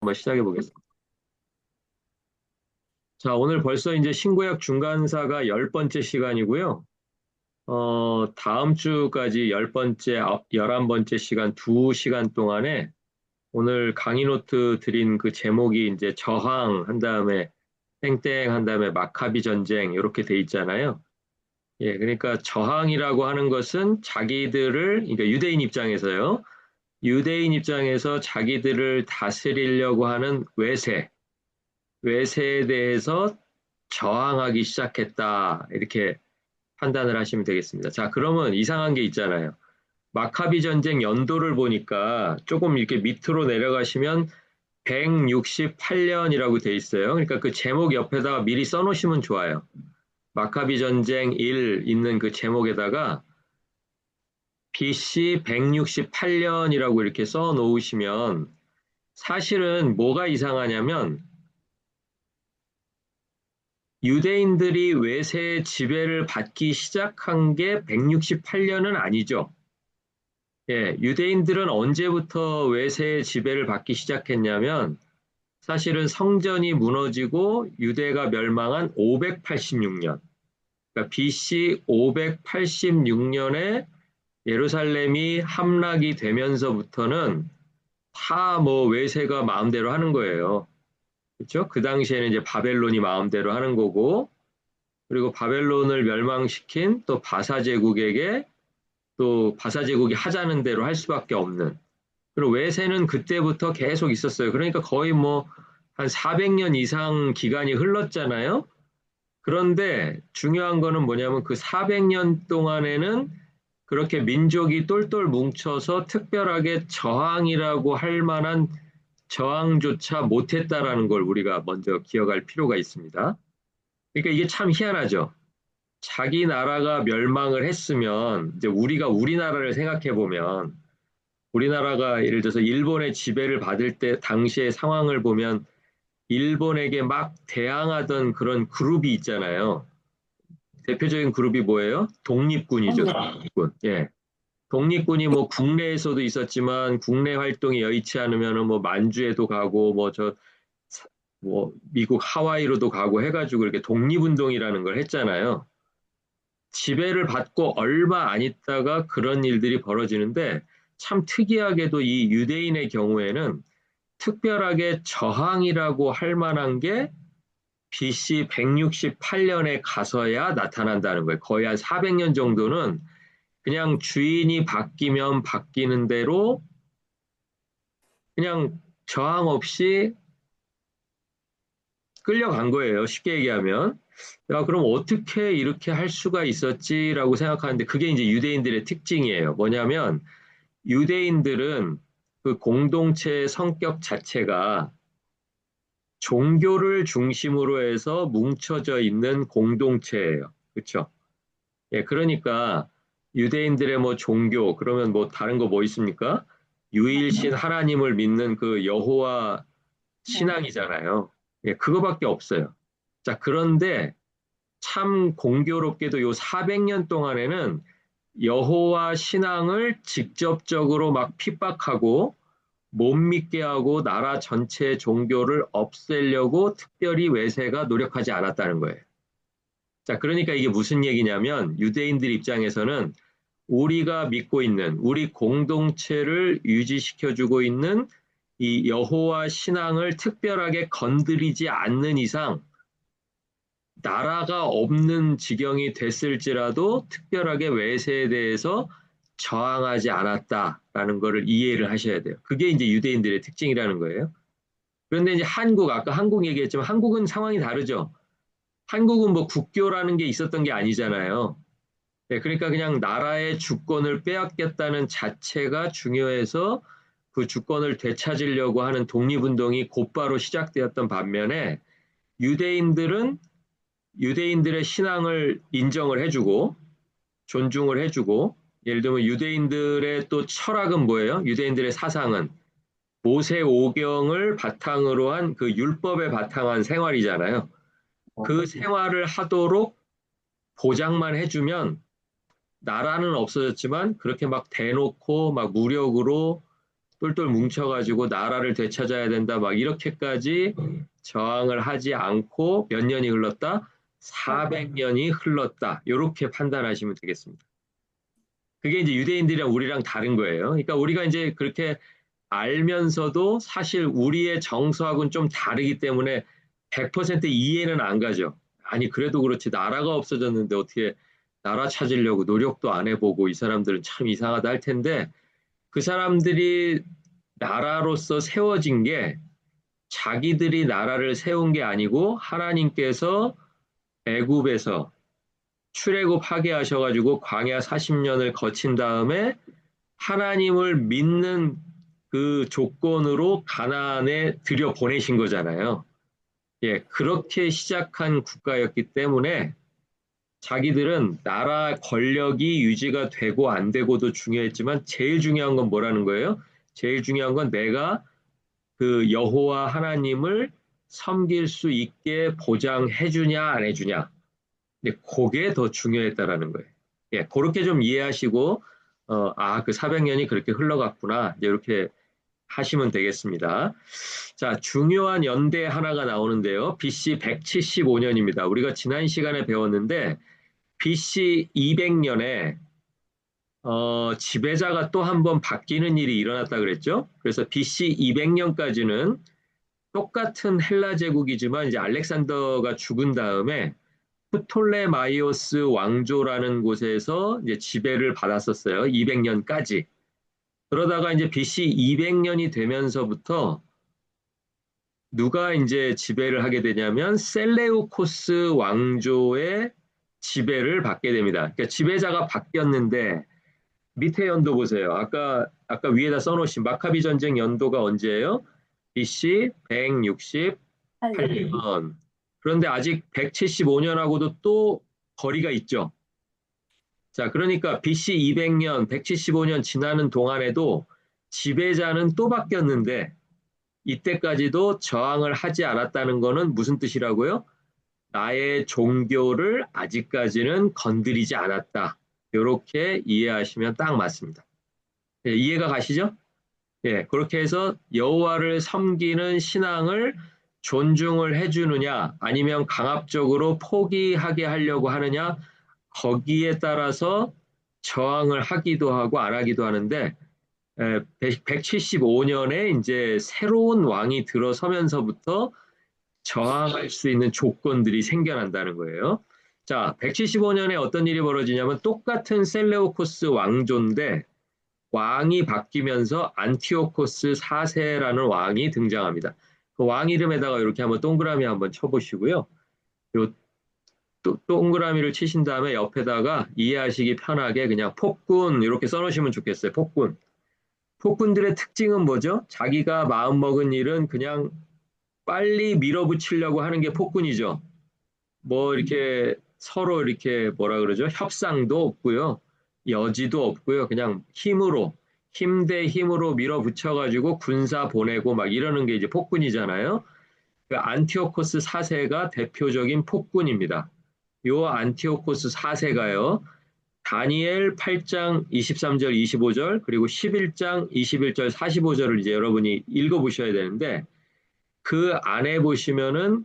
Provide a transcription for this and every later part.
한번 시작해 보겠습니다. 자, 오늘 벌써 이제 신구약 중간사가 10번째 시간이고요. 다음 주까지 10번째, 11번째 시간, 2시간 동안에 오늘 강의 노트 드린 그 제목이 이제 저항 한 다음에 땡땡 한 다음에 마카비 전쟁 이렇게 돼 있잖아요. 예, 그러니까 저항이라고 하는 것은 자기들을, 그러니까 유대인 입장에서요. 유대인 입장에서 자기들을 다스리려고 하는 외세에 대해서 저항하기 시작했다. 이렇게 판단을 하시면 되겠습니다. 자, 그러면 이상한 게 있잖아요. 마카비 전쟁 연도를 보니까 조금 이렇게 밑으로 내려가시면 168년이라고 돼 있어요. 그러니까 그 제목 옆에다가 미리 써놓으시면 좋아요. 마카비 전쟁 1 있는 그 제목에다가 BC 168년이라고 이렇게 써 놓으시면 사실은 뭐가 이상하냐면 유대인들이 외세의 지배를 받기 시작한 게 168년은 아니죠. 예, 유대인들은 언제부터 외세의 지배를 받기 시작했냐면 사실은 성전이 무너지고 유대가 멸망한 586년, 그러니까 BC 586년에 예루살렘이 함락이 되면서부터는 다 뭐 외세가 마음대로 하는 거예요. 그렇죠? 그 당시에는 이제 바벨론이 마음대로 하는 거고, 그리고 바벨론을 멸망시킨 또 바사 제국에게 또 바사 제국이 하자는 대로 할 수밖에 없는. 그리고 외세는 그때부터 계속 있었어요. 그러니까 거의 뭐 한 400년 이상 기간이 흘렀잖아요. 그런데 중요한 거는 뭐냐면 그 400년 동안에는 그렇게 민족이 똘똘 뭉쳐서 특별하게 저항이라고 할 만한 저항조차 못했다라는 걸 우리가 먼저 기억할 필요가 있습니다. 그러니까 이게 참 희한하죠. 자기 나라가 멸망을 했으면 이제 우리가 우리나라를 생각해 보면 우리나라가 예를 들어서 일본의 지배를 받을 때 당시의 상황을 보면 일본에게 막 대항하던 그런 그룹이 있잖아요. 대표적인 그룹이 뭐예요? 독립군이죠. 독립군. 예. 독립군이 뭐 국내에서도 있었지만 국내 활동이 여의치 않으면은 뭐 만주에도 가고 뭐 미국 하와이로도 가고 해가지고 이렇게 독립운동이라는 걸 했잖아요. 지배를 받고 얼마 안 있다가 그런 일들이 벌어지는데 참 특이하게도 이 유대인의 경우에는 특별하게 저항이라고 할 만한 게 BC 168년에 가서야 나타난다는 거예요. 거의 한 400년 정도는 그냥 주인이 바뀌면 바뀌는 대로 그냥 저항 없이 끌려간 거예요. 쉽게 얘기하면. 야, 그럼 어떻게 이렇게 할 수가 있었지라고 생각하는데 그게 이제 유대인들의 특징이에요. 뭐냐면 유대인들은 그 공동체의 성격 자체가 종교를 중심으로 해서 뭉쳐져 있는 공동체예요. 그렇죠? 예, 그러니까 유대인들의 뭐 종교 그러면 뭐 다른 거 뭐 있습니까? 유일신 하나님을 믿는 그 여호와 네. 신앙이잖아요. 예, 그거밖에 없어요. 자, 그런데 참 공교롭게도 요 400년 동안에는 여호와 신앙을 직접적으로 막 핍박하고 못 믿게 하고 나라 전체 종교를 없애려고 특별히 외세가 노력하지 않았다는 거예요. 자, 그러니까 이게 무슨 얘기냐면 유대인들 입장에서는 우리가 믿고 있는 우리 공동체를 유지시켜주고 있는 이 여호와 신앙을 특별하게 건드리지 않는 이상 나라가 없는 지경이 됐을지라도 특별하게 외세에 대해서 저항하지 않았다라는 것을 이해를 하셔야 돼요. 그게 이제 유대인들의 특징이라는 거예요. 그런데 이제 아까 한국 얘기했지만 한국은 상황이 다르죠. 한국은 뭐 국교라는 게 있었던 게 아니잖아요. 네, 그러니까 그냥 나라의 주권을 빼앗겼다는 자체가 중요해서 그 주권을 되찾으려고 하는 독립운동이 곧바로 시작되었던 반면에 유대인들은 유대인들의 신앙을 인정을 해주고 존중을 해주고 예를 들면 유대인들의 또 철학은 뭐예요? 유대인들의 사상은 모세 오경을 바탕으로 한 그 율법에 바탕한 생활이잖아요. 그 생활을 하도록 보장만 해주면 나라는 없어졌지만 그렇게 막 대놓고 막 무력으로 똘똘 뭉쳐가지고 나라를 되찾아야 된다. 막 이렇게까지 저항을 하지 않고 몇 년이 흘렀다? 400년이 흘렀다. 이렇게 판단하시면 되겠습니다. 그게 이제 유대인들이랑 우리랑 다른 거예요. 그러니까 우리가 이제 그렇게 알면서도 사실 우리의 정서하고는 좀 다르기 때문에 100% 이해는 안 가죠. 아니, 그래도 그렇지. 나라가 없어졌는데 어떻게 나라 찾으려고 노력도 안 해보고 이 사람들은 참 이상하다 할 텐데 그 사람들이 나라로서 세워진 게 자기들이 나라를 세운 게 아니고 하나님께서 애굽에서 출애굽하게 하셔가지고 광야 40년을 거친 다음에 하나님을 믿는 그 조건으로 가나안에 들여 보내신 거잖아요. 예, 그렇게 시작한 국가였기 때문에 자기들은 나라 권력이 유지가 되고 안 되고도 중요했지만 제일 중요한 건 뭐라는 거예요? 제일 중요한 건 내가 그 여호와 하나님을 섬길 수 있게 보장해 주냐 안 해주냐. 근데 그게 더 중요했다라는 거예요. 예, 그렇게 좀 이해하시고 그 400년이 그렇게 흘러갔구나. 이제 이렇게 하시면 되겠습니다. 자, 중요한 연대 하나가 나오는데요. BC 175년입니다. 우리가 지난 시간에 배웠는데 BC 200년에 지배자가 또 한 번 바뀌는 일이 일어났다 그랬죠. 그래서 BC 200년까지는 똑같은 헬라 제국이지만 이제 알렉산더가 죽은 다음에 프톨레마이오스 왕조라는 곳에서 이제 지배를 받았었어요. 200년까지. 그러다가 이제 BC 200년이 되면서부터 누가 이제 지배를 하게 되냐면 셀레우코스 왕조의 지배를 받게 됩니다. 그러니까 지배자가 바뀌었는데 밑에 연도 보세요. 아까 위에다 써놓으신 마카비 전쟁 연도가 언제예요? BC 168년. 그런데 아직 175년하고도 또 거리가 있죠. 자, 그러니까 BC 200년, 175년 지나는 동안에도 지배자는 또 바뀌었는데 이때까지도 저항을 하지 않았다는 것은 무슨 뜻이라고요? 나의 종교를 아직까지는 건드리지 않았다. 이렇게 이해하시면 딱 맞습니다. 예, 이해가 가시죠? 예, 그렇게 해서 여호와를 섬기는 신앙을 존중을 해주느냐, 아니면 강압적으로 포기하게 하려고 하느냐, 거기에 따라서 저항을 하기도 하고 안 하기도 하는데, 175년에 이제 새로운 왕이 들어서면서부터 저항할 수 있는 조건들이 생겨난다는 거예요. 자, 175년에 어떤 일이 벌어지냐면 똑같은 셀레오코스 왕조인데 왕이 바뀌면서 안티오코스 4세라는 왕이 등장합니다. 그 왕 이름에다가 이렇게 한번 동그라미 한번 쳐보시고요. 요 동그라미를 치신 다음에 옆에다가 이해하시기 편하게 그냥 폭군 이렇게 써놓으시면 좋겠어요. 폭군. 폭군들의 특징은 뭐죠? 자기가 마음먹은 일은 그냥 빨리 밀어붙이려고 하는 게 폭군이죠. 뭐 이렇게 서로 이렇게 뭐라 그러죠? 협상도 없고요. 여지도 없고요. 그냥 힘 대 힘으로 밀어붙여가지고 군사 보내고 막 이러는 게 이제 폭군이잖아요. 그 안티오코스 4세가 대표적인 폭군입니다. 요 안티오코스 4세가요. 다니엘 8장 23절 25절 그리고 11장 21절 45절을 이제 여러분이 읽어보셔야 되는데 그 안에 보시면은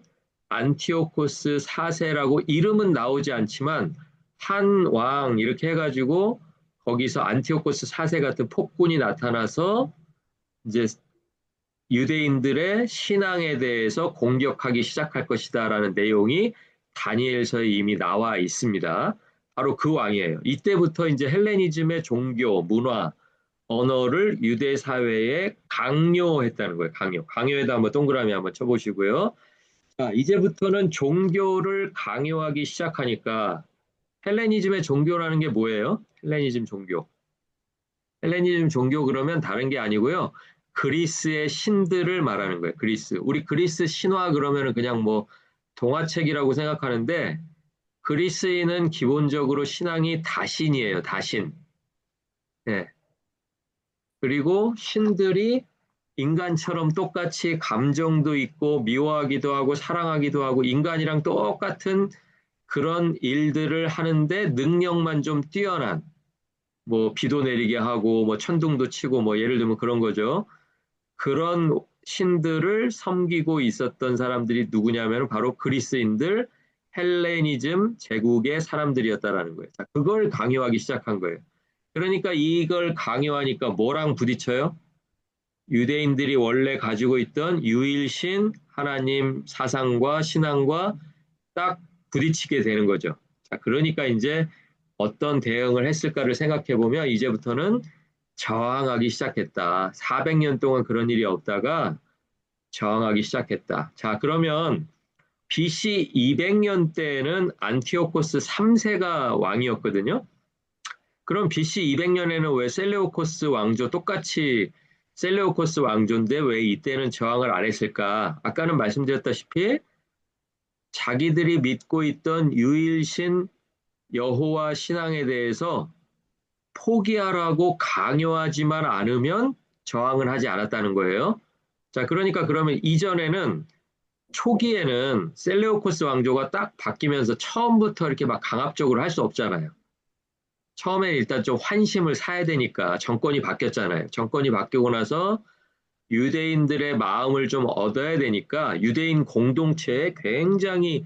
안티오코스 4세라고 이름은 나오지 않지만 한 왕 이렇게 해가지고 거기서 안티오코스 4세 같은 폭군이 나타나서 이제 유대인들의 신앙에 대해서 공격하기 시작할 것이다라는 내용이 다니엘서에 이미 나와 있습니다. 바로 그 왕이에요. 이때부터 이제 헬레니즘의 종교, 문화, 언어를 유대 사회에 강요했다는 거예요. 강요에다 한번 동그라미 한번 쳐보시고요. 자, 이제부터는 종교를 강요하기 시작하니까 헬레니즘의 종교라는 게 뭐예요? 헬레니즘 종교. 헬레니즘 종교 그러면 다른 게 아니고요. 그리스의 신들을 말하는 거예요. 그리스. 우리 그리스 신화 그러면은 그냥 뭐 동화책이라고 생각하는데 그리스인은 기본적으로 신앙이 다신이에요. 다신. 네. 그리고 신들이 인간처럼 똑같이 감정도 있고 미워하기도 하고 사랑하기도 하고 인간이랑 똑같은 그런 일들을 하는데 능력만 좀 뛰어난 뭐 비도 내리게 하고 뭐 천둥도 치고 뭐 예를 들면 그런 거죠. 그런 신들을 섬기고 있었던 사람들이 누구냐면 바로 그리스인들 헬레니즘 제국의 사람들이었다라는 거예요. 자, 그걸 강요하기 시작한 거예요. 그러니까 이걸 강요하니까 뭐랑 부딪혀요? 유대인들이 원래 가지고 있던 유일신 하나님 사상과 신앙과 딱 부딪히게 되는 거죠. 자, 그러니까 이제 어떤 대응을 했을까를 생각해 보면 이제부터는 저항하기 시작했다. 400년 동안 그런 일이 없다가 저항하기 시작했다. 자, 그러면 BC 200년 때는 안티오코스 3세가 왕이었거든요. 그럼 BC 200년에는 왜 셀레우코스 왕조 똑같이 셀레우코스 왕조인데 왜 이때는 저항을 안 했을까? 아까는 말씀드렸다시피 자기들이 믿고 있던 유일신 여호와 신앙에 대해서 포기하라고 강요하지만 않으면 저항을 하지 않았다는 거예요. 자, 그러니까 그러면 이전에는 초기에는 셀레우코스 왕조가 딱 바뀌면서 처음부터 이렇게 막 강압적으로 할 수 없잖아요. 처음에 일단 좀 환심을 사야 되니까 정권이 바뀌었잖아요. 정권이 바뀌고 나서 유대인들의 마음을 좀 얻어야 되니까 유대인 공동체에 굉장히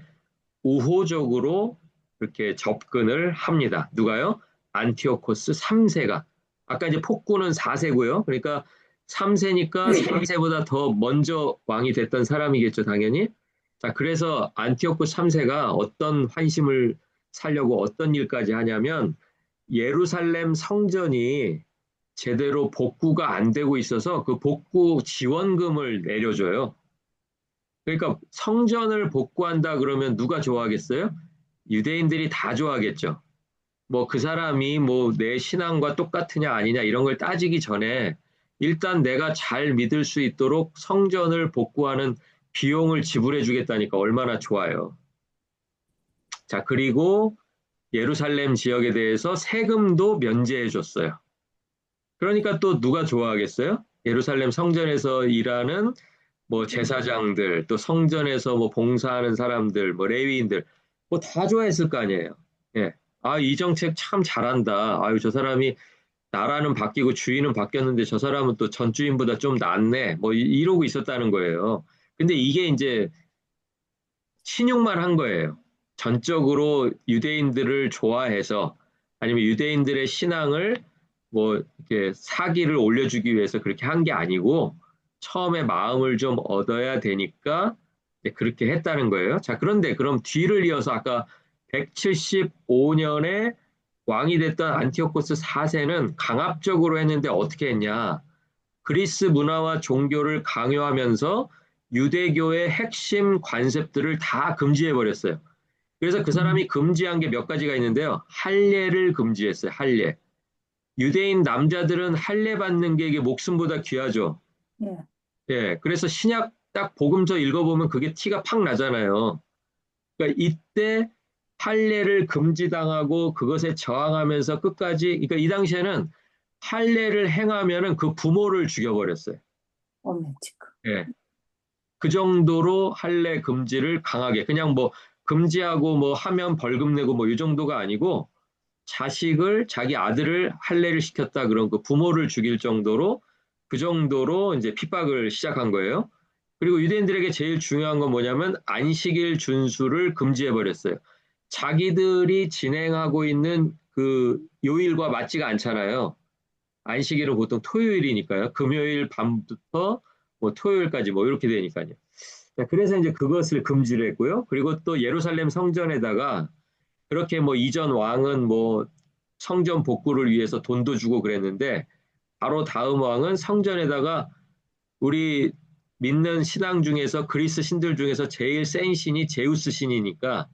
우호적으로 이렇게 접근을 합니다. 누가요? 안티오코스 3세가. 아까 이제 폭군은 4세고요. 그러니까 3세니까 3세보다 더 먼저 왕이 됐던 사람이겠죠, 당연히. 자, 그래서 안티오코스 3세가 어떤 환심을 살려고 어떤 일까지 하냐면 예루살렘 성전이 제대로 복구가 안 되고 있어서 그 복구 지원금을 내려줘요. 그러니까 성전을 복구한다 그러면 누가 좋아하겠어요? 유대인들이 다 좋아하겠죠. 뭐 그 사람이 뭐 내 신앙과 똑같으냐 아니냐 이런 걸 따지기 전에 일단 내가 잘 믿을 수 있도록 성전을 복구하는 비용을 지불해 주겠다니까 얼마나 좋아요. 자, 그리고 예루살렘 지역에 대해서 세금도 면제해 줬어요. 그러니까 또 누가 좋아하겠어요? 예루살렘 성전에서 일하는 뭐 제사장들, 또 성전에서 뭐 봉사하는 사람들, 뭐 레위인들, 뭐 다 좋아했을 거 아니에요. 예. 아, 이 정책 참 잘한다. 아유, 저 사람이 나라는 바뀌고 주인은 바뀌었는데 저 사람은 또 전 주인보다 좀 낫네. 뭐 이러고 있었다는 거예요. 근데 이게 이제 신용만 한 거예요. 전적으로 유대인들을 좋아해서 아니면 유대인들의 신앙을 뭐 이렇게 사기를 올려주기 위해서 그렇게 한 게 아니고 처음에 마음을 좀 얻어야 되니까 그렇게 했다는 거예요. 자, 그런데 그럼 뒤를 이어서 아까 175년에 왕이 됐던 안티오코스 4세는 강압적으로 했는데 어떻게 했냐? 그리스 문화와 종교를 강요하면서 유대교의 핵심 관습들을 다 금지해 버렸어요. 그래서 그 사람이 금지한 게 몇 가지가 있는데요. 할례를 금지했어요. 할례. 유대인 남자들은 할례 받는 게 이게 목숨보다 귀하죠. 예. 예. 그래서 신약 딱 복음서 읽어보면 그게 티가 팍 나잖아요. 그러니까 이때 할례를 금지당하고 그것에 저항하면서 끝까지, 그러니까 이 당시에는 할례를 행하면은 그 부모를 죽여버렸어요. 어메지크. 예. 그 정도로 할례 금지를 강하게 그냥 뭐 금지하고 뭐 하면 벌금 내고 뭐 이 정도가 아니고 자식을 자기 아들을 할례를 시켰다 그런 그 부모를 죽일 정도로 그 정도로 이제 핍박을 시작한 거예요. 그리고 유대인들에게 제일 중요한 건 뭐냐면 안식일 준수를 금지해 버렸어요. 자기들이 진행하고 있는 그 요일과 맞지가 않잖아요. 안식일은 보통 토요일이니까요. 금요일 밤부터 뭐 토요일까지 뭐 이렇게 되니까요. 자, 그래서 이제 그것을 금지를 했고요. 그리고 또 예루살렘 성전에다가 그렇게 뭐 이전 왕은 뭐 성전 복구를 위해서 돈도 주고 그랬는데 바로 다음 왕은 성전에다가 우리 믿는 신앙 중에서 그리스 신들 중에서 제일 센 신이 제우스 신이니까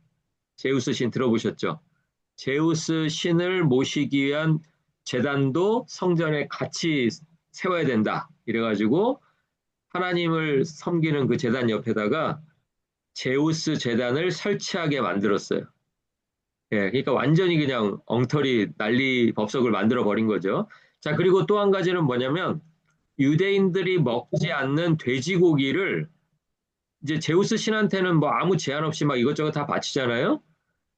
제우스 신 들어보셨죠? 제우스 신을 모시기 위한 제단도 성전에 같이 세워야 된다. 이래가지고 하나님을 섬기는 그 제단 옆에다가 제우스 제단을 설치하게 만들었어요. 예, 그러니까 완전히 그냥 엉터리 난리 법석을 만들어 버린 거죠. 자, 그리고 또 한 가지는 뭐냐면 유대인들이 먹지 않는 돼지고기를 이제 제우스 신한테는 뭐 아무 제한 없이 막 이것저것 다 바치잖아요.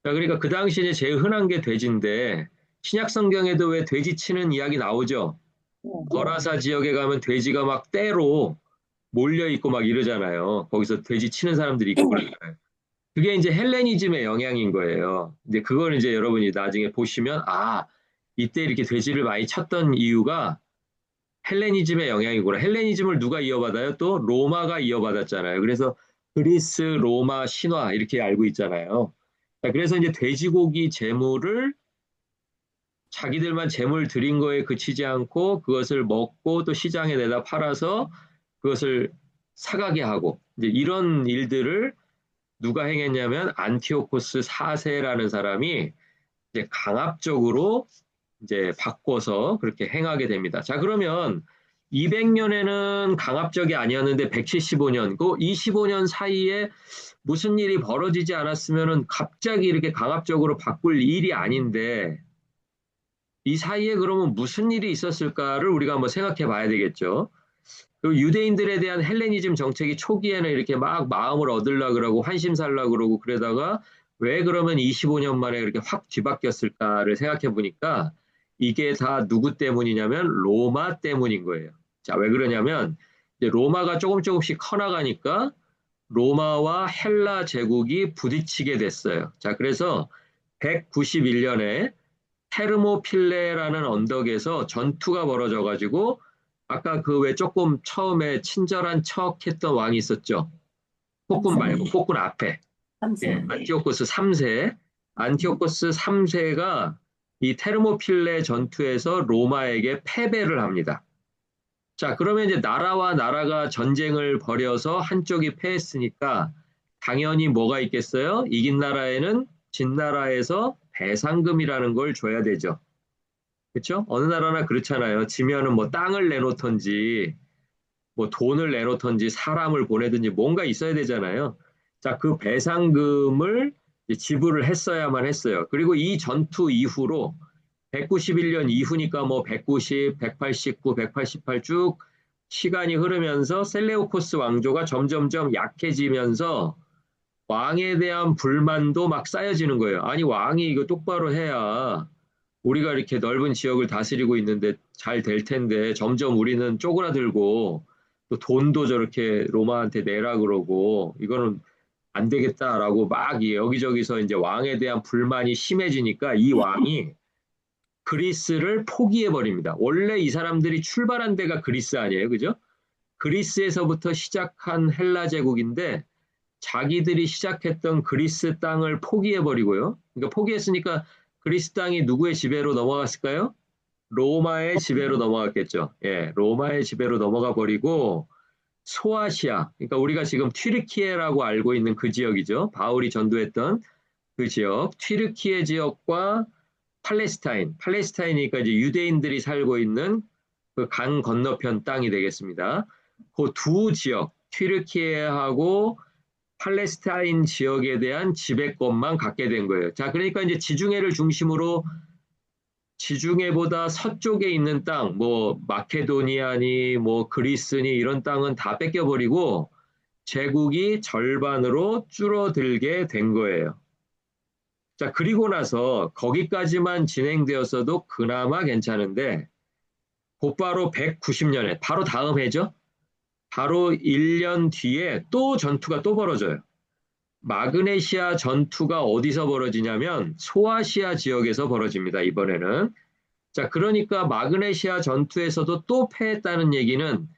자, 그러니까 그 당시에 제일 흔한 게 돼지인데 신약 성경에도 왜 돼지 치는 이야기 나오죠? 거라사 지역에 가면 돼지가 막 떼로 몰려 있고 막 이러잖아요. 거기서 돼지 치는 사람들이 있고 그러잖아요. 그게 이제 헬레니즘의 영향인 거예요. 근데 그걸 이제 여러분이 나중에 보시면 아, 이때 이렇게 돼지를 많이 쳤던 이유가 헬레니즘의 영향이구나. 헬레니즘을 누가 이어받아요? 또 로마가 이어받았잖아요. 그래서 그리스, 로마, 신화 이렇게 알고 있잖아요. 자, 그래서 이제 돼지고기 재물을 자기들만 재물 드린 거에 그치지 않고 그것을 먹고 또 시장에 내다 팔아서 그것을 사가게 하고 이제 이런 일들을 누가 행했냐면 안티오코스 4세라는 사람이 이제 강압적으로 이제 바꿔서 그렇게 행하게 됩니다. 자, 그러면 200년에는 강압적이 아니었는데 175년, 그 25년 사이에 무슨 일이 벌어지지 않았으면은 갑자기 이렇게 강압적으로 바꿀 일이 아닌데 이 사이에 그러면 무슨 일이 있었을까를 우리가 한번 생각해 봐야 되겠죠. 그 유대인들에 대한 헬레니즘 정책이 초기에는 이렇게 막 마음을 얻으려 그러고 환심 살려 그러고 그러다가 왜 그러면 25년 만에 그렇게 확 뒤바뀌었을까를 생각해 보니까 이게 다 누구 때문이냐면 로마 때문인 거예요. 자, 왜 그러냐면 이제 로마가 조금씩 커나가니까 로마와 헬라 제국이 부딪히게 됐어요. 자, 그래서 191년에 테르모필레라는 언덕에서 전투가 벌어져 가지고 아까 그 왜 조금 처음에 친절한 척 했던 왕이 있었죠. 폭군 말고 폭군 앞에. 예, 3세. 안티오코스 3세. 안티오코스 3세가 이 테르모필레 전투에서 로마에게 패배를 합니다. 자, 그러면 이제 나라와 나라가 전쟁을 벌여서 한쪽이 패했으니까 당연히 뭐가 있겠어요? 이긴 나라에는 진 나라에서 배상금이라는 걸 줘야 되죠. 그렇죠? 어느 나라나 그렇잖아요. 지면은 뭐 땅을 내놓던지 뭐 돈을 내놓던지 사람을 보내든지 뭔가 있어야 되잖아요. 자, 그 배상금을 지불을 했어야만 했어요. 그리고 이 전투 이후로 191년 이후니까 뭐 190, 189, 188 쭉 시간이 흐르면서 셀레우코스 왕조가 점점점 약해지면서 왕에 대한 불만도 막 쌓여지는 거예요. 아니, 왕이 이거 똑바로 해야 우리가 이렇게 넓은 지역을 다스리고 있는데 잘 될 텐데 점점 우리는 쪼그라들고 또 돈도 저렇게 로마한테 내라 그러고 이거는 안 되겠다라고 막 여기저기서 이제 왕에 대한 불만이 심해지니까 이 왕이 그리스를 포기해 버립니다. 원래 이 사람들이 출발한 데가 그리스 아니에요, 그죠? 그리스에서부터 시작한 헬라 제국인데 자기들이 시작했던 그리스 땅을 포기해 버리고요. 그러니까 포기했으니까 그리스 땅이 누구의 지배로 넘어갔을까요? 로마의 지배로 넘어갔겠죠. 예, 로마의 지배로 넘어가 버리고 소아시아, 그러니까 우리가 지금 튀르키예라고 알고 있는 그 지역이죠. 바울이 전도했던 그 지역, 튀르키예 지역과 팔레스타인이니까 이제 유대인들이 살고 있는 그 강 건너편 땅이 되겠습니다. 그 두 지역, 튀르키예하고 팔레스타인 지역에 대한 지배권만 갖게 된 거예요. 자, 그러니까 이제 지중해를 중심으로 지중해보다 서쪽에 있는 땅, 뭐 마케도니아니, 뭐 그리스니 이런 땅은 다 뺏겨버리고 제국이 절반으로 줄어들게 된 거예요. 자, 그리고 나서 거기까지만 진행되었어도 그나마 괜찮은데 곧바로 190년에 바로 다음 해죠. 바로 1년 뒤에 또 전투가 또 벌어져요. 마그네시아 전투가 어디서 벌어지냐면 소아시아 지역에서 벌어집니다. 이번에는. 자, 그러니까 마그네시아 전투에서도 또 패했다는 얘기는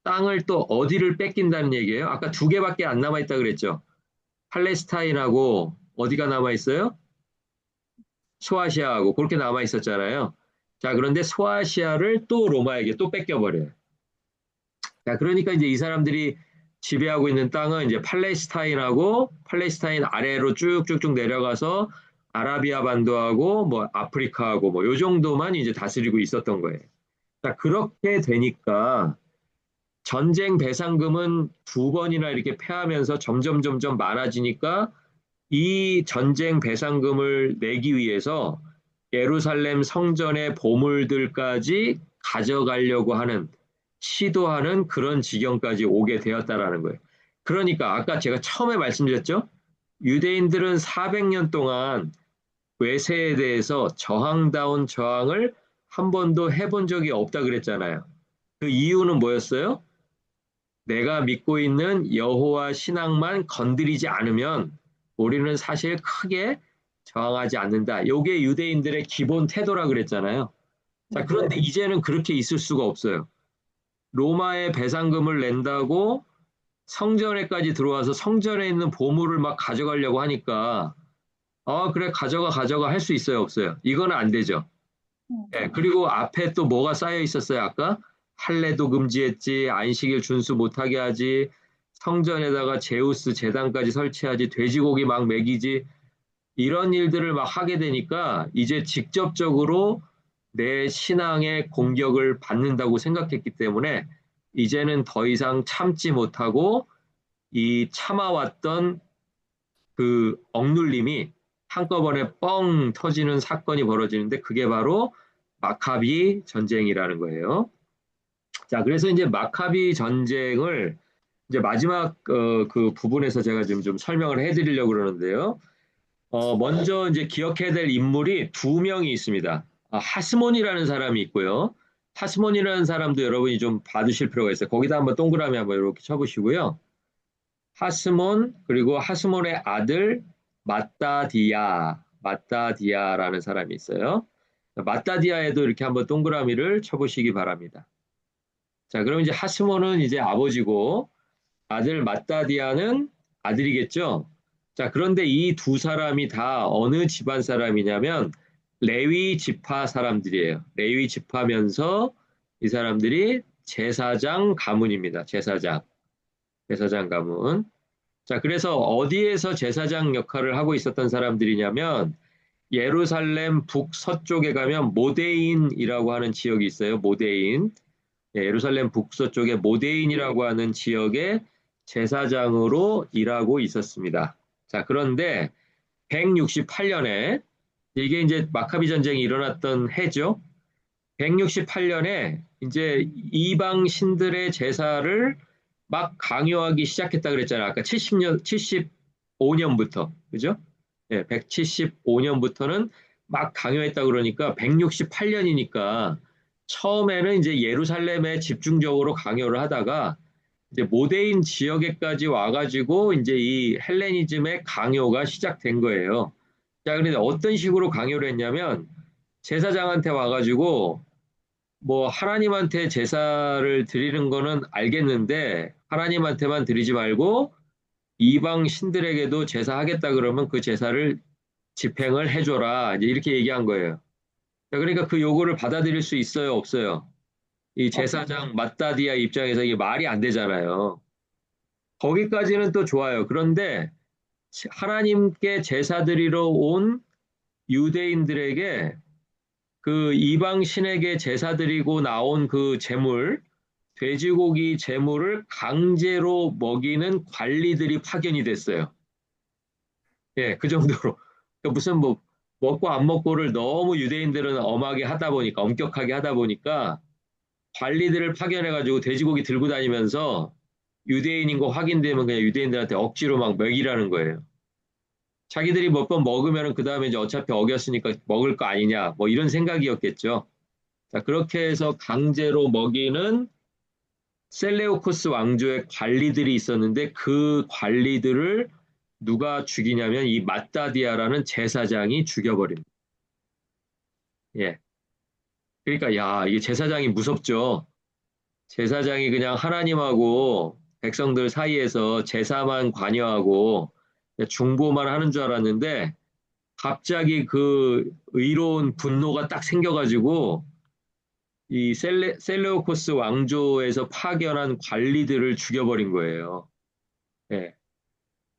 땅을 또 어디를 뺏긴다는 얘기예요. 아까 두 개밖에 안 남아 있다 그랬죠. 팔레스타인하고 어디가 남아 있어요? 소아시아하고 그렇게 남아 있었잖아요. 자, 그런데 소아시아를 또 로마에게 또 뺏겨버려요. 자, 그러니까 이제 이 사람들이 지배하고 있는 땅은 이제 팔레스타인하고 팔레스타인 아래로 쭉쭉쭉 내려가서 아라비아 반도하고 뭐 아프리카하고 뭐 요 정도만 이제 다스리고 있었던 거예요. 자, 그렇게 되니까 전쟁 배상금은 두 번이나 이렇게 패하면서 점점 많아지니까 이 전쟁 배상금을 내기 위해서 예루살렘 성전의 보물들까지 가져가려고 하는 시도하는 그런 지경까지 오게 되었다라는 거예요. 그러니까 아까 제가 처음에 말씀드렸죠. 유대인들은 400년 동안 외세에 대해서 저항다운 저항을 한 번도 해본 적이 없다 그랬잖아요. 그 이유는 뭐였어요? 내가 믿고 있는 여호와 신앙만 건드리지 않으면 우리는 사실 크게 저항하지 않는다. 요게 유대인들의 기본 태도라 그랬잖아요. 자, 네. 그런데 이제는 그렇게 있을 수가 없어요. 로마에 배상금을 낸다고 성전에까지 들어와서 성전에 있는 보물을 막 가져가려고 하니까 그래 가져가 할 수 있어요, 없어요? 이거는 안 되죠. 예, 그리고 앞에 또 뭐가 쌓여 있었어요, 아까? 할례도 금지했지, 안식일 준수 못하게 하지, 성전에다가 제우스 제단까지 설치하지, 돼지고기 막 먹이지, 이런 일들을 막 하게 되니까 이제 직접적으로 내 신앙의 공격을 받는다고 생각했기 때문에 이제는 더 이상 참지 못하고 이 참아왔던 그 억눌림이 한꺼번에 뻥 터지는 사건이 벌어지는데 그게 바로 마카비 전쟁이라는 거예요. 자, 그래서 이제 마카비 전쟁을 이제 마지막 그 부분에서 제가 좀 설명을 해드리려고 그러는데요. 먼저 이제 기억해야 될 인물이 두 명이 있습니다. 하스몬이라는 사람이 있고요. 하스몬이라는 사람도 여러분이 좀 봐두실 필요가 있어요. 거기다 한번 동그라미 한번 이렇게 쳐보시고요. 하스몬, 그리고 하스몬의 아들 마따디아라는 사람이 있어요. 마따디아에도 이렇게 한번 동그라미를 쳐보시기 바랍니다. 자, 그럼 이제 하스몬은 이제 아버지고 아들 마따디아는 아들이겠죠? 자, 그런데 이 두 사람이 다 어느 집안 사람이냐면 레위 지파 사람들이에요. 레위 지파면서 이 사람들이 제사장 가문입니다. 제사장 가문. 자, 그래서 어디에서 제사장 역할을 하고 있었던 사람들이냐면 예루살렘 북서쪽에 가면 모데인이라고 하는 지역이 있어요. 모데인. 예루살렘 북서쪽에 모데인이라고 하는 지역에 제사장으로 일하고 있었습니다. 자, 그런데 168년에 이게 이제 마카비 전쟁이 일어났던 해죠. 168년에 이제 이방 신들의 제사를 막 강요하기 시작했다 그랬잖아요. 아까 75년부터. 그죠? 예, 175년부터는 막 강요했다 그러니까 168년이니까 처음에는 이제 예루살렘에 집중적으로 강요를 하다가 이제 모데인 지역에까지 와가지고 이제 이 헬레니즘의 강요가 시작된 거예요. 자, 그런데 어떤 식으로 강요를 했냐면 제사장한테 와가지고 뭐 하나님한테 제사를 드리는 거는 알겠는데 하나님한테만 드리지 말고 이방 신들에게도 제사하겠다 그러면 그 제사를 집행을 해줘라. 이제 이렇게 얘기한 거예요. 자, 그러니까 그 요구를 받아들일 수 있어요, 없어요? 이 없죠. 제사장 마따디아 입장에서 이게 말이 안 되잖아요. 거기까지는 또 좋아요. 그런데 하나님께 제사 드리러 온 유대인들에게 그 이방 신에게 제사 드리고 나온 그 제물, 돼지고기 제물을 강제로 먹이는 관리들이 파견이 됐어요. 예, 그 정도로. 그러니까 무슨 뭐 먹고 안 먹고를 너무 유대인들은 엄하게 하다 보니까, 엄격하게 하다 보니까 관리들을 파견해가지고 돼지고기 들고 다니면서 유대인인 거 확인되면 그냥 유대인들한테 억지로 막 먹이라는 거예요. 자기들이 몇 번 먹으면 그 다음에 이제 어차피 어겼으니까 먹을 거 아니냐, 뭐 이런 생각이었겠죠. 자, 그렇게 해서 강제로 먹이는 셀레우코스 왕조의 관리들이 있었는데 그 관리들을 누가 죽이냐면 이 마따디아라는 제사장이 죽여버립니다. 예. 그러니까 야, 이게 제사장이 무섭죠. 제사장이 그냥 하나님하고 백성들 사이에서 제사만 관여하고 중보만 하는 줄 알았는데 갑자기 그 의로운 분노가 딱 생겨가지고 이 셀레우코스 왕조에서 파견한 관리들을 죽여버린 거예요. 예.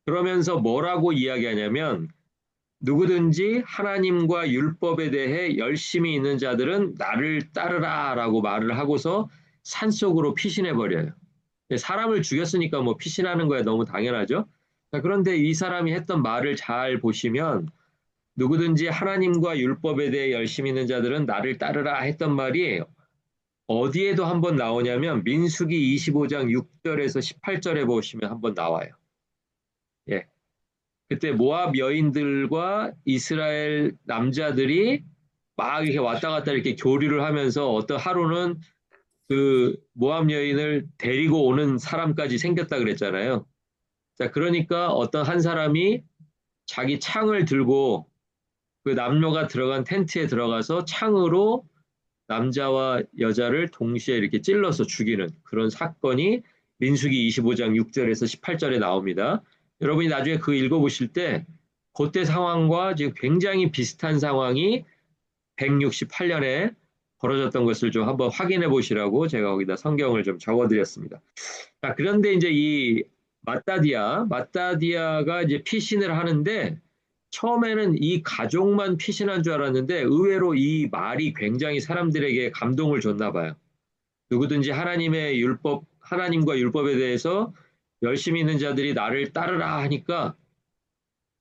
그러면서 뭐라고 이야기하냐면 누구든지 하나님과 율법에 대해 열심히 있는 자들은 나를 따르라라고 말을 하고서 산속으로 피신해버려요. 사람을 죽였으니까 뭐 피신하는 거야 너무 당연하죠. 자, 그런데 이 사람이 했던 말을 잘 보시면 누구든지 하나님과 율법에 대해 열심히 있는 자들은 나를 따르라 했던 말이 어디에도 한번 나오냐면 민수기 25장 6절에서 18절에 보시면 한번 나와요. 예. 그때 모압 여인들과 이스라엘 남자들이 막 이렇게 왔다 갔다 이렇게 교류를 하면서 어떤 하루는 그 모압 여인을 데리고 오는 사람까지 생겼다 그랬잖아요. 자, 그러니까 어떤 한 사람이 자기 창을 들고 그 남녀가 들어간 텐트에 들어가서 창으로 남자와 여자를 동시에 이렇게 찔러서 죽이는 그런 사건이 민수기 25장 6절에서 18절에 나옵니다. 여러분이 나중에 그 읽어보실 때 그때 상황과 지금 굉장히 비슷한 상황이 168년에 벌어졌던 것을 좀 한번 확인해 보시라고 제가 거기다 성경을 좀 적어드렸습니다. 자, 그런데 이제 이 마따디아가 이제 피신을 하는데 처음에는 이 가족만 피신한 줄 알았는데 의외로 이 말이 굉장히 사람들에게 감동을 줬나 봐요. 누구든지 하나님의 율법, 하나님과 율법에 대해서 열심히 있는 자들이 나를 따르라 하니까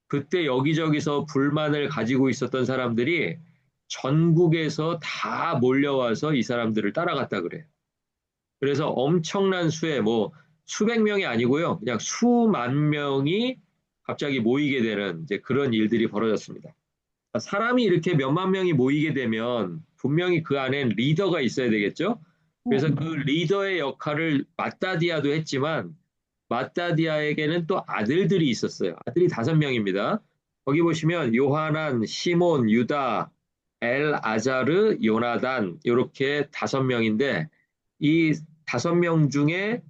그때 여기저기서 불만을 가지고 있었던 사람들이 전국에서 다 몰려와서 이 사람들을 따라갔다 그래요. 그래서 엄청난 수의 뭐 수백 명이 아니고요. 그냥 수만 명이 갑자기 모이게 되는 이제 그런 일들이 벌어졌습니다. 사람이 이렇게 몇만 명이 모이게 되면 분명히 그 안엔 리더가 있어야 되겠죠? 그래서 그 리더의 역할을 마따디아도 했지만 마따디아에게는 또 아들들이 있었어요. 아들이 5명입니다. 거기 보시면 요하난, 시몬, 유다, 엘아자르, 요나단 이렇게 5명인데 이 5명 중에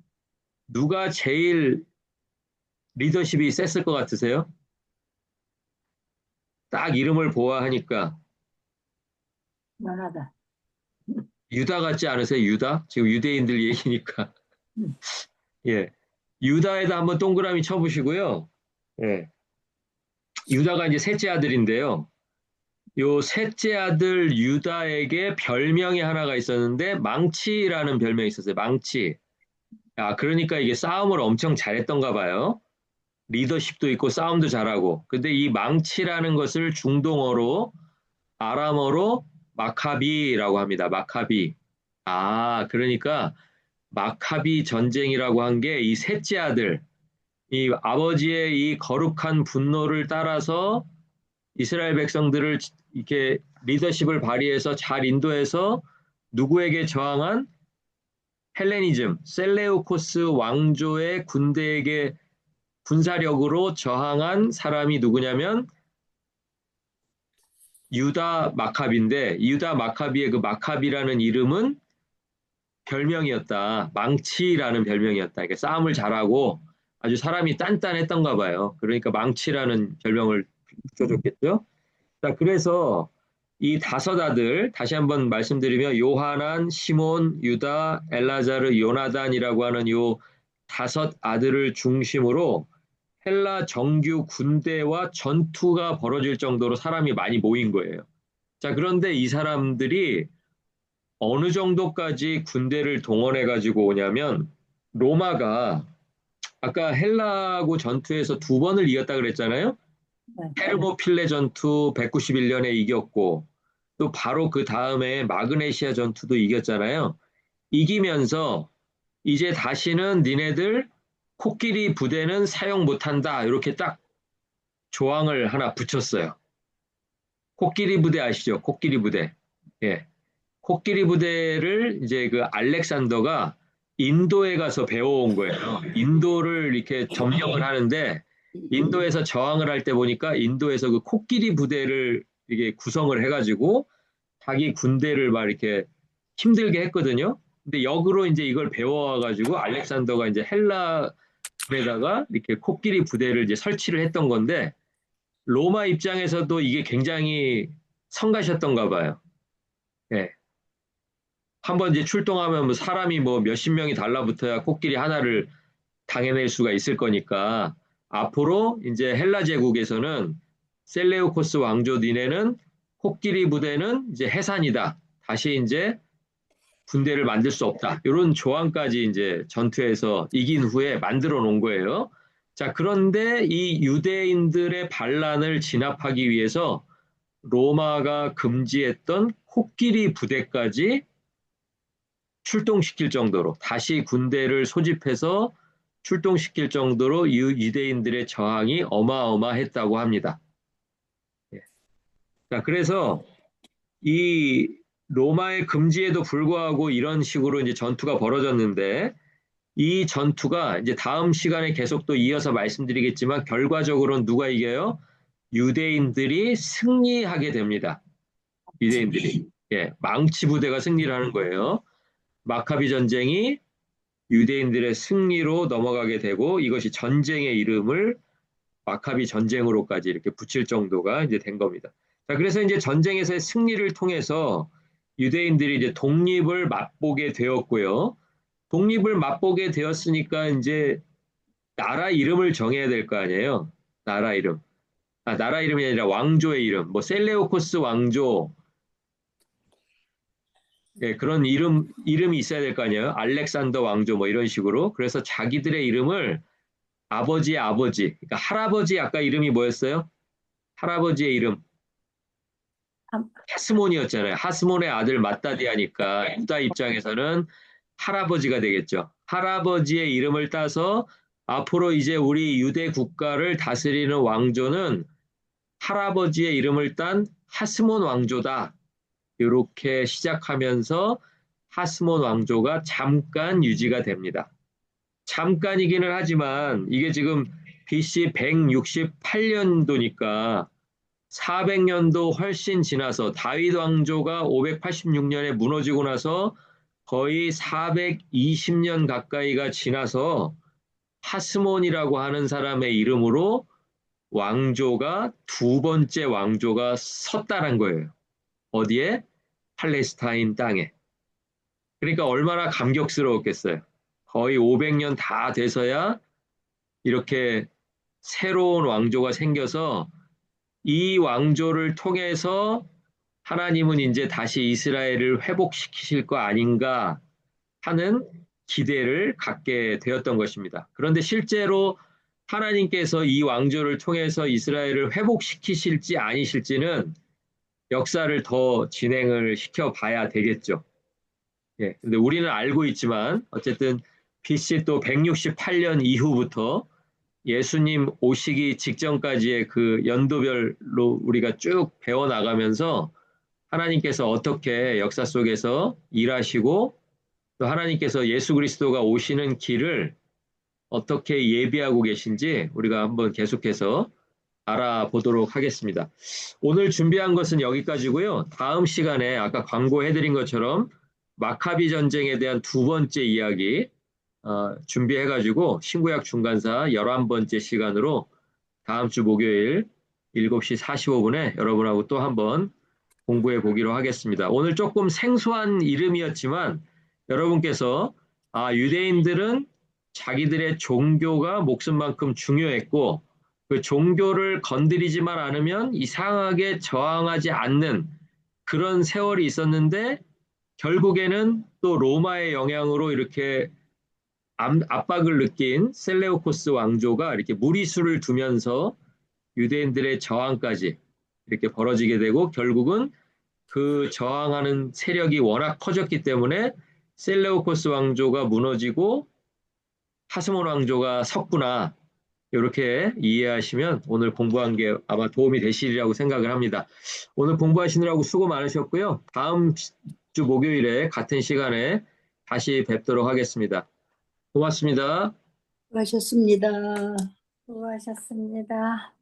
누가 제일 리더십이 셌을 것 같으세요? 딱 이름을 보아하니까 연하다. 유다 같지 않으세요? 유다? 지금 유대인들 얘기니까. 음. 예. 유다에다 한번 동그라미 쳐보시고요. 예. 유다가 이제 셋째 아들인데요. 요 셋째 아들 유다에게 별명이 하나가 있었는데 망치라는 별명이 있었어요. 망치. 아, 그러니까 이게 싸움을 엄청 잘했던가 봐요. 리더십도 있고 싸움도 잘하고. 근데 이 망치라는 것을 중동어로 아람어로 마카비라고 합니다. 마카비. 아, 그러니까 마카비 전쟁이라고 한 게 이 셋째 아들, 이 아버지의 이 거룩한 분노를 따라서 이스라엘 백성들을 이렇게 리더십을 발휘해서 잘 인도해서 누구에게 저항한 헬레니즘, 셀레우코스 왕조의 군대에게 군사력으로 저항한 사람이 누구냐면 유다 마카비인데 유다 마카비의 그 마카비라는 이름은 별명이었다. 망치라는 별명이었다. 그러니까 싸움을 잘하고 아주 사람이 단단했던가 봐요. 그러니까 망치라는 별명을 붙여줬겠죠. 자, 그래서 이 5 아들 다시 한번 말씀드리면 요하난, 시몬, 유다, 엘라자르, 요나단이라고 하는 요 5 아들을 중심으로 헬라 정규 군대와 전투가 벌어질 정도로 사람이 많이 모인 거예요. 자, 그런데 이 사람들이 어느 정도까지 군대를 동원해 가지고 오냐면 로마가 아까 헬라하고 전투에서 2번을 이겼다 그랬잖아요. 네. 테르모필레 전투 191년에 이겼고 또 바로 그 다음에 마그네시아 전투도 이겼잖아요. 이기면서 이제 다시는 니네들 코끼리 부대는 사용 못한다. 이렇게 딱 조항을 하나 붙였어요. 코끼리 부대 아시죠? 코끼리 부대. 예. 코끼리 부대를 이제 그 알렉산더가 인도에 가서 배워온 거예요. 인도를 이렇게 점령을 하는데 인도에서 저항을 할 때 보니까 인도에서 그 코끼리 부대를 이게 구성을 해가지고 자기 군대를 막 이렇게 힘들게 했거든요. 근데 역으로 이제 이걸 배워와가지고 알렉산더가 이제 헬라에다가 이렇게 코끼리 부대를 이제 설치를 했던 건데 로마 입장에서도 이게 굉장히 성가셨던가 봐요. 예. 한번 이제 출동하면 뭐 사람이 뭐 몇십 명이 달라붙어야 코끼리 하나를 당해낼 수가 있을 거니까 앞으로 이제 헬라 제국에서는 셀레우코스 왕조 니네는 코끼리 부대는 이제 해산이다. 다시 이제 군대를 만들 수 없다. 이런 조항까지 이제 전투에서 이긴 후에 만들어 놓은 거예요. 자, 그런데 이 유대인들의 반란을 진압하기 위해서 로마가 금지했던 코끼리 부대까지 출동시킬 정도로 다시 군대를 소집해서 출동시킬 정도로 유대인들의 저항이 어마어마했다고 합니다. 예. 자, 그래서 이 로마의 금지에도 불구하고 이런 식으로 이제 전투가 벌어졌는데 이 전투가 이제 다음 시간에 계속 또 이어서 말씀드리겠지만 결과적으로는 누가 이겨요? 유대인들이 승리하게 됩니다. 유대인들이. 예, 망치 부대가 승리를 하는 거예요. 마카비 전쟁이 유대인들의 승리로 넘어가게 되고 이것이 전쟁의 이름을 마카비 전쟁으로까지 이렇게 붙일 정도가 이제 된 겁니다. 자, 그래서 이제 전쟁에서의 승리를 통해서 유대인들이 이제 독립을 맛보게 되었고요. 독립을 맛보게 되었으니까 이제 나라 이름을 정해야 될 거 아니에요. 나라 이름. 아, 나라 이름이 아니라 왕조의 이름. 뭐 셀레우코스 왕조. 예, 그런 이름이 있어야 될 거 아니에요. 알렉산더 왕조 뭐 이런 식으로. 그래서 자기들의 이름을 아버지의 아버지, 그러니까 할아버지 아까 이름이 뭐였어요? 할아버지의 이름 아, 하스몬이었잖아요. 하스몬의 아들 맏다디아니까 유다 입장에서는 할아버지가 되겠죠. 할아버지의 이름을 따서 앞으로 이제 우리 유대 국가를 다스리는 왕조는 할아버지의 이름을 딴 하스몬 왕조다. 이렇게 시작하면서 하스몬 왕조가 잠깐 유지가 됩니다. 잠깐이기는 하지만 이게 지금 BC 168년도니까 400년도 훨씬 지나서 다윗 왕조가 586년에 무너지고 나서 거의 420년 가까이가 지나서 하스몬이라고 하는 사람의 이름으로 왕조가 두 번째 왕조가 섰다는 거예요. 어디에? 팔레스타인 땅에. 그러니까 얼마나 감격스러웠겠어요. 거의 500년 다 돼서야 이렇게 새로운 왕조가 생겨서 이 왕조를 통해서 하나님은 이제 다시 이스라엘을 회복시키실 거 아닌가 하는 기대를 갖게 되었던 것입니다. 그런데 실제로 하나님께서 이 왕조를 통해서 이스라엘을 회복시키실지 아니실지는 역사를 더 진행을 시켜봐야 되겠죠. 예, 근데 우리는 알고 있지만 어쨌든 BC 또 168년 이후부터 예수님 오시기 직전까지의 그 연도별로 우리가 쭉 배워나가면서 하나님께서 어떻게 역사 속에서 일하시고 또 하나님께서 예수 그리스도가 오시는 길을 어떻게 예비하고 계신지 우리가 한번 계속해서 알아보도록 하겠습니다. 오늘 준비한 것은 여기까지고요. 다음 시간에 아까 광고해드린 것처럼 마카비 전쟁에 대한 두 번째 이야기 준비해가지고 신구약 중간사 11번째 시간으로 다음 주 목요일 7시 45분에 여러분하고 또 한번 공부해 보기로 하겠습니다. 오늘 조금 생소한 이름이었지만 여러분께서 유대인들은 자기들의 종교가 목숨만큼 중요했고 그 종교를 건드리지만 않으면 이상하게 저항하지 않는 그런 세월이 있었는데 결국에는 또 로마의 영향으로 이렇게 압박을 느낀 셀레우코스 왕조가 이렇게 무리수를 두면서 유대인들의 저항까지 이렇게 벌어지게 되고 결국은 그 저항하는 세력이 워낙 커졌기 때문에 셀레우코스 왕조가 무너지고 하스몬 왕조가 섰구나. 이렇게 이해하시면 오늘 공부한 게 아마 도움이 되시리라고 생각을 합니다. 오늘 공부하시느라고 수고 많으셨고요. 다음 주 목요일에 같은 시간에 다시 뵙도록 하겠습니다. 고맙습니다. 수고하셨습니다. 수고하셨습니다.